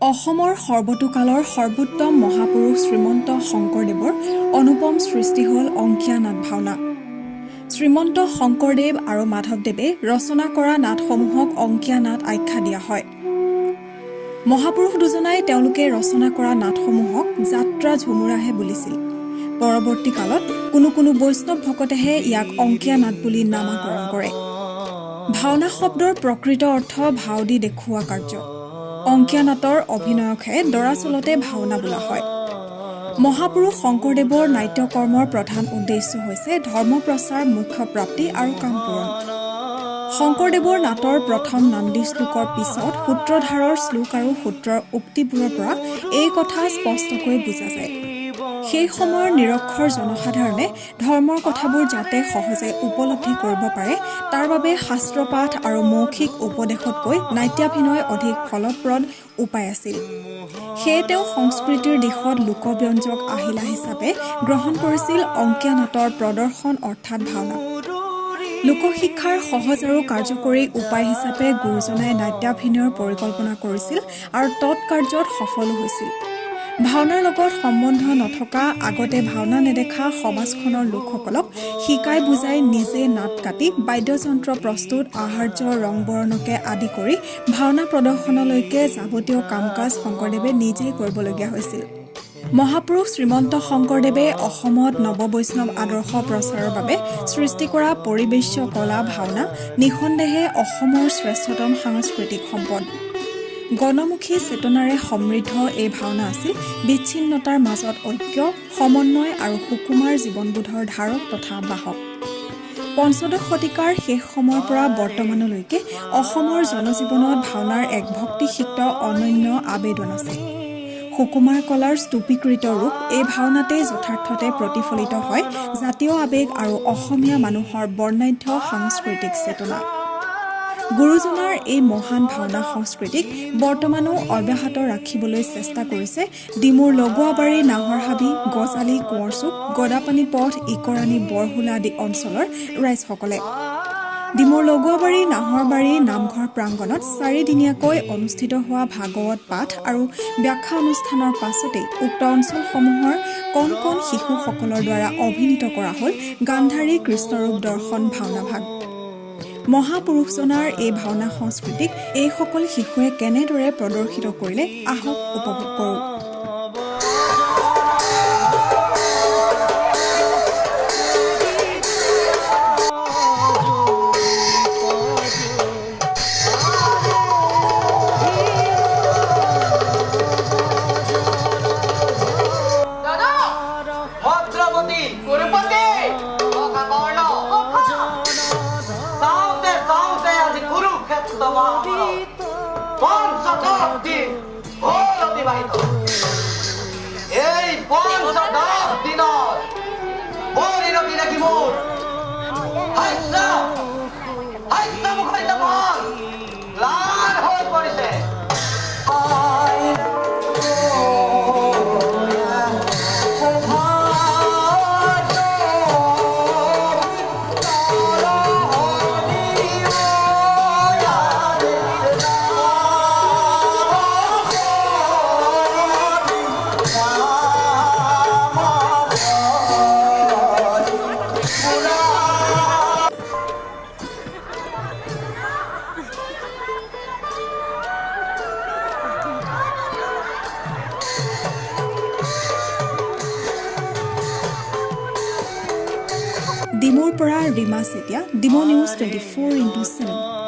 অসমৰ সৰ্বতোকালৰ সৰ্বোত্তম মহাপুৰুষ শ্ৰীমন্ত শংকৰদেৱৰ অনুপম সৃষ্টি হ'ল অংকীয়া নাট ভাওনা। শ্ৰীমন্ত শংকৰদেৱ আৰু মাধৱদেৱে ৰচনা কৰা নাটসমূহক অংকীয়া নাট আখ্যা দিয়া হয়। মহাপুৰুষ দুজনাই তেওঁলোকে ৰচনা কৰা নাটসমূহক যাত্ৰা ঝুমুৰাহে বুলিছিল। পৰৱৰ্তী কালত কোনো বৈষ্ণৱ ভকতেহে ইয়াক অংকীয়া নাট বুলি নামাকৰণ কৰে। ভাওনা শব্দৰ প্ৰকৃত অৰ্থ ভাও দি দেখুওৱা কাৰ্য। অংকীয়া নাটৰ অভিনয়কহে দৰাচলতে ভাওনা বোলা হয়। মহাপুৰুষ শংকৰদেৱৰ নাট্যকৰ্মৰ প্ৰধান উদ্দেশ্য হৈছে ধৰ্ম প্ৰচাৰ, মুখ্য প্ৰাপ্তি আৰু কাম পূৰণ। শংকৰদেৱৰ নাটৰ প্ৰথম নান্দী শ্লোকৰ পিছত সূত্ৰধাৰৰ শ্লোক আৰু সূত্ৰৰ উক্তিবোৰৰ পৰা এই কথা স্পষ্টকৈ বুজা যায়। সেই সময়ৰ নিৰক্ষৰ জনসাধাৰণে ধৰ্মৰ কথাবোৰ যাতে সহজে উপলব্ধি কৰিব পাৰে, তাৰ বাবে শাস্ত্ৰপাঠ আৰু মৌখিক উপদেশতকৈ নাট্যাভিনয় অধিক ফলপ্ৰদ উপায় আছিল। সেয়ে তেওঁ সংস্কৃতিৰ দিশত লোকব্যঞ্জক আহিলা হিচাপে গ্ৰহণ কৰিছিল অংকীয়া নাটৰ প্ৰদৰ্শন অৰ্থাৎ ভাওনা। লোকশিক্ষাৰ সহজ আৰু কাৰ্যকৰী উপায় হিচাপে গুৰুজনাই নাট্যাভিনয়ৰ পৰিকল্পনা কৰিছিল আৰু তৎকাৰ্যত সফলো হৈছিল। ভাওনাৰ লগত সম্বন্ধ নথকা, আগতে ভাওনা নেদেখা সমাজখনৰ লোকসকলক শিকাই বুজাই নিজে নাট কাটি বাদ্যযন্ত্ৰ প্ৰস্তুত, আহাৰ্য, ৰং বৰণকে আদি কৰি ভাওনা প্ৰদৰ্শনলৈকে যাৱতীয় কাম কাজ শংকৰদেৱে নিজেই কৰিবলগীয়া হৈছিল। মহাপুৰুষ শ্ৰীমন্ত শংকৰদেৱে অসমত নৱবৈষ্ণৱ আদৰ্শ প্ৰচাৰৰ বাবে সৃষ্টি কৰা পৰিবেশ্য কলা ভাওনা নিঃসন্দেহে অসমৰ শ্ৰেষ্ঠতম সাংস্কৃতিক সম্পদ। গণমুখী চেতনাৰে সমৃদ্ধ এই ভাওনা আছিল বিচ্ছিন্নতাৰ মাজত ঐক্য, সমন্বয় আৰু সুকুমাৰ জীৱনবোধৰ ধাৰক তথা বাহক। পঞ্চদশ শতিকাৰ শেষ সময়ৰ পৰা বৰ্তমানলৈকে অসমৰ জনজীৱনত ভাওনাৰ এক ভক্তিসিক্ত অনন্য আবেদন আছে। সুকুমাৰ কলাৰ স্তূপীকৃত ৰূপ এই ভাওনাতে যথাৰ্থতে প্ৰতিফলিত হয় জাতীয় আবেগ আৰু অসমীয়া মানুহৰ বৰ্ণাঢ্য সাংস্কৃতিক চেতনা। গুৰুজনাৰ এই মহান ভাওনা সংস্কৃতিক বৰ্তমানো অব্যাহত ৰাখিবলৈ চেষ্টা কৰিছে ডিমুৰ লগোৱাবাৰী, নাহৰহাবি, গজালি, কোঁৱৰচুক, গদাপানী পথ, ইকৰাণী, বৰহোলা আদি অঞ্চলৰ ৰাইজসকলে। ডিমুৰ লগোৱাবাৰী নাহৰবাৰী নামঘৰ প্ৰাংগণত 4 দিনীয়াকৈ অনুষ্ঠিত হোৱা ভাগৱত পাঠ আৰু ব্যাখ্যা অনুষ্ঠানৰ পাছতেই উক্ত অঞ্চলসমূহৰ কণ শিশুসকলৰ দ্বাৰা অভিনীত কৰা হ'ল গান্ধাৰী কৃষ্ণৰূপ দৰ্শন ভাওনা ভাগ। মহাপুৰুষজনাৰ এই ভাওনা সংস্কৃতিক এইসকল শিশুৱে কেনেদৰে প্ৰদৰ্শিত কৰিলে আহক উপভোগ কৰোঁ। ডিমুৰ পৰা ৰীমা চেতিয়া, ডিমু নিউজ 24/7।